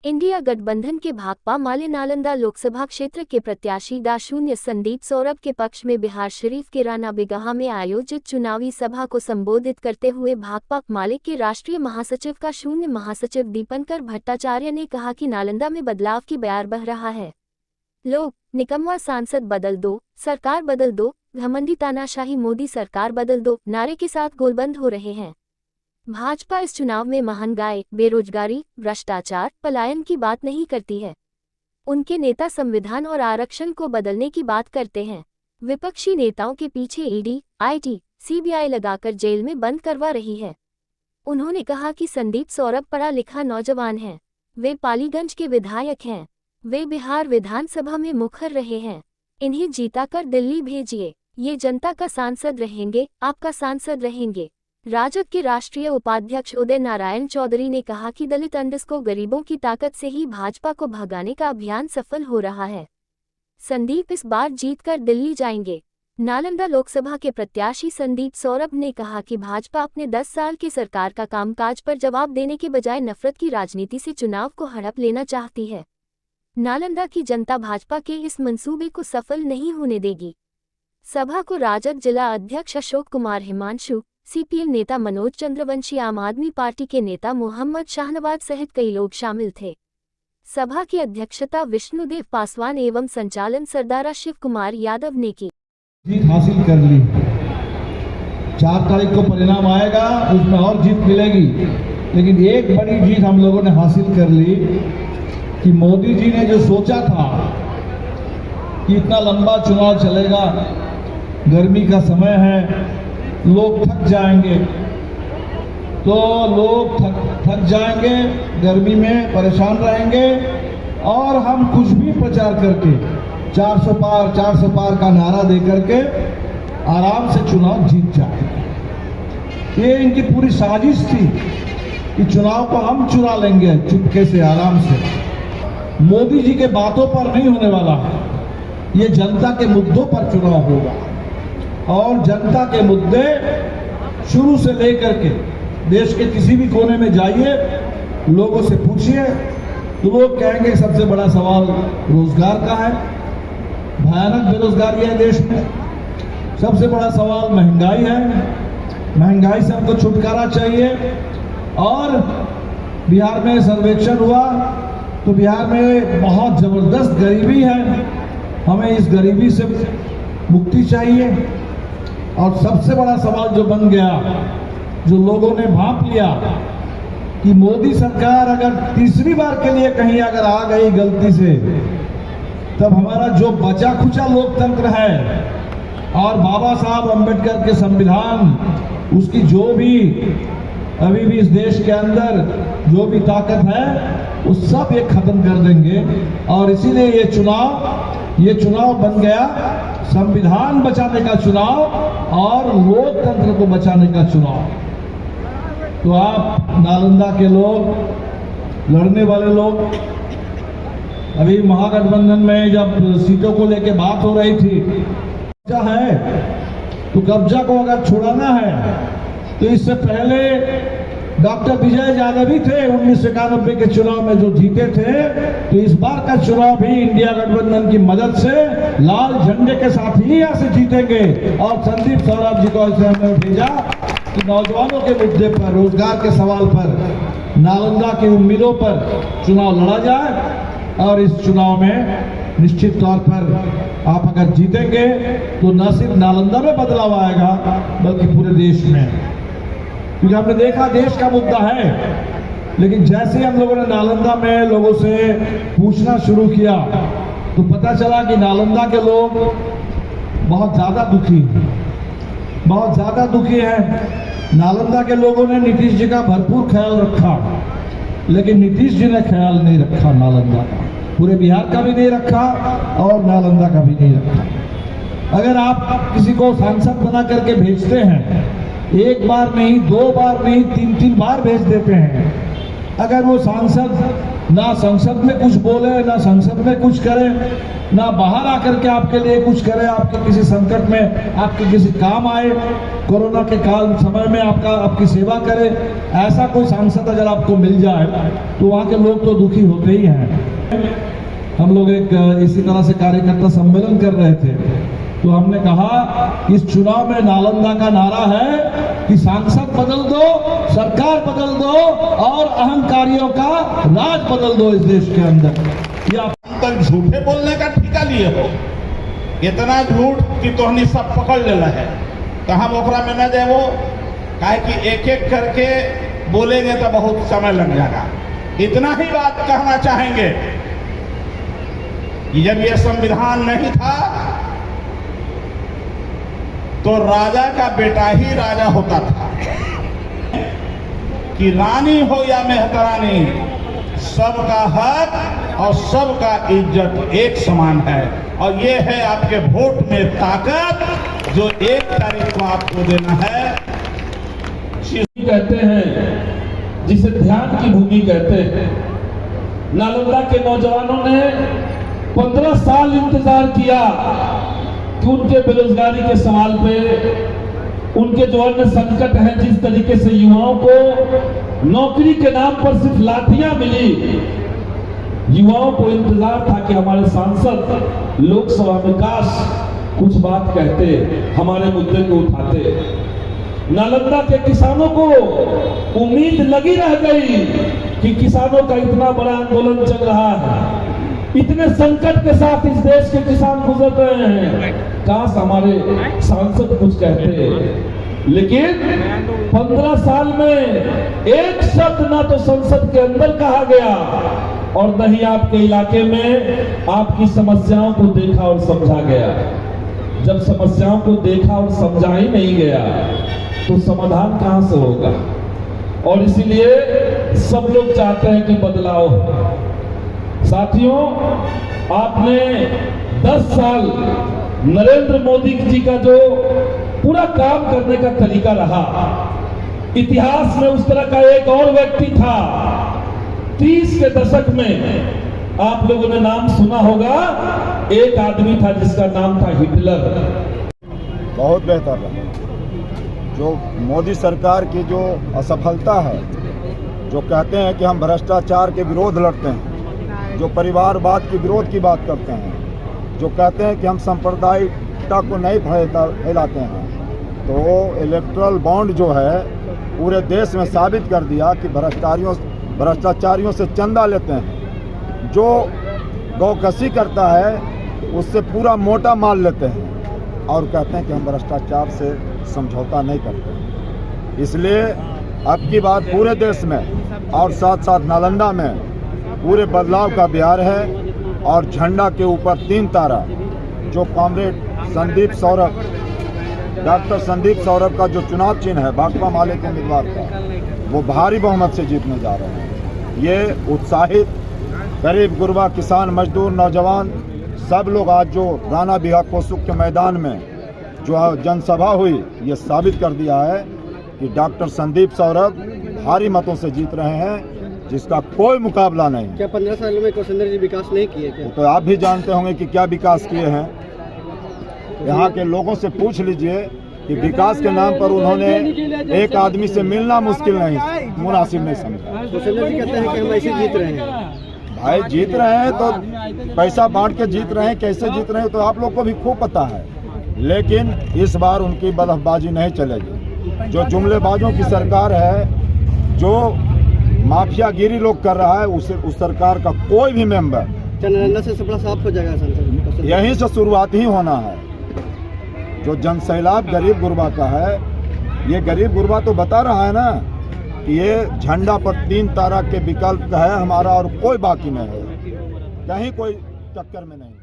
India गठबंधन के भाकपा माले नालंदा लोकसभा क्षेत्र के प्रत्याशी डा. संदीप सौरभ के पक्ष में बिहार शरीफ के राना बिगहा में आयोजित चुनावी सभा को संबोधित करते हुए भाकपा माले के राष्ट्रीय महासचिव का शून्य महासचिव दीपंकर भट्टाचार्य ने कहा कि नालंदा में बदलाव की बयार बह रहा है। लोग निकम्मा सांसद बदल दो, सरकार बदल दो, घमंडी तानाशाही मोदी सरकार बदल दो नारे के साथ गोलबंद हो रहे हैं। भाजपा इस चुनाव में महंगाई, बेरोजगारी, भ्रष्टाचार, पलायन की बात नहीं करती है। उनके नेता संविधान और आरक्षण को बदलने की बात करते हैं। विपक्षी नेताओं के पीछे ईडी, आईटी, सीबीआई लगाकर जेल में बंद करवा रही है। उन्होंने कहा कि संदीप सौरभ पढ़ा लिखा नौजवान हैं। वे पालीगंज के विधायक हैं। वे बिहार विधानसभा में मुखर रहे हैं। इन्हें जीताकर दिल्ली भेजिए। ये जनता का सांसद रहेंगे, आपका सांसद रहेंगे। राजद के राष्ट्रीय उपाध्यक्ष उदय नारायण चौधरी ने कहा कि दलित अंडस्को गरीबों की ताकत से ही भाजपा को भगाने का अभियान सफल हो रहा है। संदीप इस बार जीतकर दिल्ली जाएंगे। नालंदा लोकसभा के प्रत्याशी संदीप सौरभ ने कहा कि भाजपा अपने 10 साल की सरकार का कामकाज पर जवाब देने के बजाय नफरत की राजनीति से चुनाव को हड़प लेना चाहती है। नालंदा की जनता भाजपा के इस मंसूबे को सफल नहीं होने देगी। सभा को राजद जिला अध्यक्ष अशोक कुमार हिमांशु, सीपीएम नेता मनोज चंद्रवंशी, आम आदमी पार्टी के नेता मोहम्मद शाहनवाज सहित कई लोग शामिल थे। सभा की अध्यक्षता विष्णुदेव पासवान एवं संचालन सरदारा शिव कुमार यादव ने की। जीत हासिल कर ली। 4 तारीख को परिणाम आएगा, उसमें और जीत मिलेगी। लेकिन एक बड़ी जीत हम लोगों ने हासिल कर ली कि मोदी जी ने जो सोचा था कि इतना लंबा चुनाव चलेगा, गर्मी का समय है, लोग थक जाएंगे, तो लोग थक जाएंगे, गर्मी में परेशान रहेंगे और हम कुछ भी प्रचार करके 400 पार का नारा दे करके आराम से चुनाव जीत जाएंगे। ये इनकी पूरी साजिश थी कि चुनाव को हम चुरा लेंगे चुपके से, आराम से। मोदी जी के बातों पर नहीं होने वाला है, ये जनता के मुद्दों पर चुनाव होगा। और जनता के मुद्दे शुरू से लेकर के देश के किसी भी कोने में जाइए, लोगों से पूछिए तो लोग कहेंगे सबसे बड़ा सवाल रोजगार का है। भयानक बेरोजगारी है देश में। सबसे बड़ा सवाल महंगाई है। महंगाई से हमको छुटकारा चाहिए। और बिहार में सर्वेक्षण हुआ तो बिहार में बहुत जबरदस्त गरीबी है। हमें इस गरीबी से मुक्ति चाहिए। और सबसे बड़ा सवाल जो बन गया, जो लोगों ने भांप लिया कि मोदी सरकार अगर तीसरी बार के लिए कहीं अगर आ गई गलती से, तब हमारा जो बचा खुचा लोकतंत्र है और बाबा साहब अम्बेडकर के संविधान, उसकी जो भी अभी भी इस देश के अंदर जो भी ताकत है, वो सब ये खत्म कर देंगे। और इसीलिए ये चुनाव बन गया संविधान बचाने का चुनाव और लोकतंत्र को बचाने का चुनाव। तो आप नालंदा के लोग, लड़ने वाले लोग, अभी महागठबंधन में जब सीटों को लेके बात हो रही थी, कब्जा है तो कब्जा को अगर छुड़ाना है तो इससे पहले डॉक्टर विजय यादव ही थे 1991 के चुनाव में जो जीते थे। तो इस बार का चुनाव भी इंडिया गठबंधन की मदद से लाल झंडे के साथ ही यहाँ से जीतेंगे। और संदीप सौरभ जी को ऐसे हमने भेजा कि नौजवानों के मुद्दे पर, रोजगार के सवाल पर, नालंदा की उम्मीदों पर चुनाव लड़ा जाए। और इस चुनाव में निश्चित तौर पर आप अगर जीतेंगे तो न सिर्फ नालंदा में बदलाव आएगा बल्कि पूरे देश में। क्योंकि हमने देखा देश का मुद्दा है, लेकिन जैसे हम लोगों ने नालंदा में लोगों से पूछना शुरू किया तो पता चला कि नालंदा के लोग बहुत ज्यादा दुखी हैं। नालंदा के लोगों ने नीतीश जी का भरपूर ख्याल रखा, लेकिन नीतीश जी ने ख्याल नहीं रखा नालंदा का, पूरे बिहार का भी नहीं रखा और नालंदा का भी नहीं रखा। अगर आप किसी को सांसद बना करके भेजते हैं, एक बार नहीं, 2 बार नहीं, 3 बार भेज देते हैं, अगर वो सांसद ना संसद में कुछ बोले, ना संसद में कुछ करे, ना बाहर आकर के आपके लिए कुछ करे, आपके किसी संकट में आपके किसी काम आए, कोरोना के काल समय में आपकी सेवा करे, ऐसा कोई सांसद अगर आपको मिल जाए तो वहाँ के लोग तो दुखी होते ही हैं। हम लोग एक इसी तरह से कार्यकर्ता सम्मेलन कर रहे थे, तो हमने कहा इस चुनाव में नालंदा का नारा है कि सांसद बदल दो, सरकार बदल दो और अहंकारियों का राज बदल दो इस देश के अंदर। या तक झूठे बोलने का ठिका लिए हो, इतना झूठ कि तोहनी सब पकड़ लेना है, कहाँ मोखरा में न जाए वो, काहे कि एक एक करके बोलेंगे तो बहुत समय लग जाएगा। इतना ही बात कहना चाहेंगे कि जब यह संविधान नहीं था तो राजा का बेटा ही राजा होता था, कि रानी हो या मेहतरानी, सबका हक और सबका इज्जत एक समान है। और ये है आपके वोट में ताकत जो 1 तारीख को आपको देना है। कहते हैं जिसे ध्यान की भूमि कहते हैं। नालंदा के नौजवानों ने 15 साल इंतजार किया कि उनके बेरोजगारी के सवाल पे, उनके जो अन्य संकट हैं, जिस तरीके से युवाओं को नौकरी के नाम पर सिर्फ लाठियां मिली, युवाओं को इंतजार था कि हमारे सांसद लोकसभा में काश कुछ बात कहते, हमारे मुद्दे को उठाते। नालंदा के किसानों को उम्मीद लगी रह गई कि किसानों का इतना बड़ा आंदोलन चल रहा है, इतने संकट के साथ इस देश के किसान गुजर रहे हैं, काश हमारे सांसद कुछ कहते। लेकिन 15 साल में एक शब्द ना तो संसद के अंदर कहा गया और न ही आपके इलाके में आपकी समस्याओं को देखा और समझा गया। जब समस्याओं को देखा और समझा ही नहीं गया तो समाधान कहां से होगा। और इसीलिए सब लोग चाहते हैं कि बदलाव हो। साथियों, आपने 10 साल नरेंद्र मोदी जी का जो पूरा काम करने का तरीका रहा, इतिहास में उस तरह का एक और व्यक्ति था 30 के दशक में, आप लोगों ने नाम सुना होगा, एक आदमी था जिसका नाम था हिटलर। बहुत बेहतर रहा। जो मोदी सरकार की जो असफलता है, जो कहते हैं कि हम भ्रष्टाचार के विरोध लड़ते हैं, जो परिवारवाद के विरोध की बात करते हैं, जो कहते हैं कि हम सांप्रदायिकता को नहीं फैलाते हैं, तो इलेक्ट्रल बॉन्ड जो है पूरे देश में साबित कर दिया कि भ्रष्टाचारियों से चंदा लेते हैं, जो गौकसी करता है उससे पूरा मोटा माल लेते हैं और कहते हैं कि हम भ्रष्टाचार से समझौता नहीं करते। इसलिए अब की बात पूरे देश में और साथ साथ नालंदा में पूरे बदलाव का बिहार है। और झंडा के ऊपर 3 तारा, जो कॉमरेड संदीप सौरभ, डॉक्टर संदीप सौरभ का जो चुनाव चिन्ह है भाकपा माले के उम्मीदवार का, वो भारी बहुमत से जीतने जा रहे हैं। ये उत्साहित गरीब गुरबा किसान मजदूर नौजवान सब लोग आज जो राणा बिहार कोसुक के मैदान में जो जनसभा हुई, ये साबित कर दिया है कि डॉक्टर संदीप सौरभ भारी मतों से जीत रहे हैं, जिसका कोई मुकाबला नहीं। क्या 15 साल में कौशलेंद्र जी विकास नहीं किए क्या? तो आप भी जानते होंगे कि क्या विकास किए हैं। यहाँ के लोगों से पूछ लीजिए कि विकास के नाम पर उन्होंने एक आदमी से मिलना मुश्किल नहीं, मुनासिब नहीं समझा। कौशलेंद्र जी कहते हैं कि हम ऐसे जीत रहे हैं। भाई जीत रहे हैं तो पैसा बांट के जीत रहे हैं, कैसे जीत रहे हैं तो आप लोग को भी खूब पता है। लेकिन इस बार उनकी बदफबाजी नहीं चलेगी। जो जुमलेबाजों की सरकार है, जो माफियागिरी लोग कर रहा है, उस सरकार का कोई भी मेंबर नालंदा से सपना साफ हो जाएगा। संसद यहीं से शुरुआत ही होना है। जो जनसैलाब गरीब गुरबा का है, ये गरीब गुरबा तो बता रहा है ना कि ये झंडा पर 3 तारा के विकल्प का है हमारा, और कोई बाकी नहीं है, कहीं कोई टक्कर में नहीं।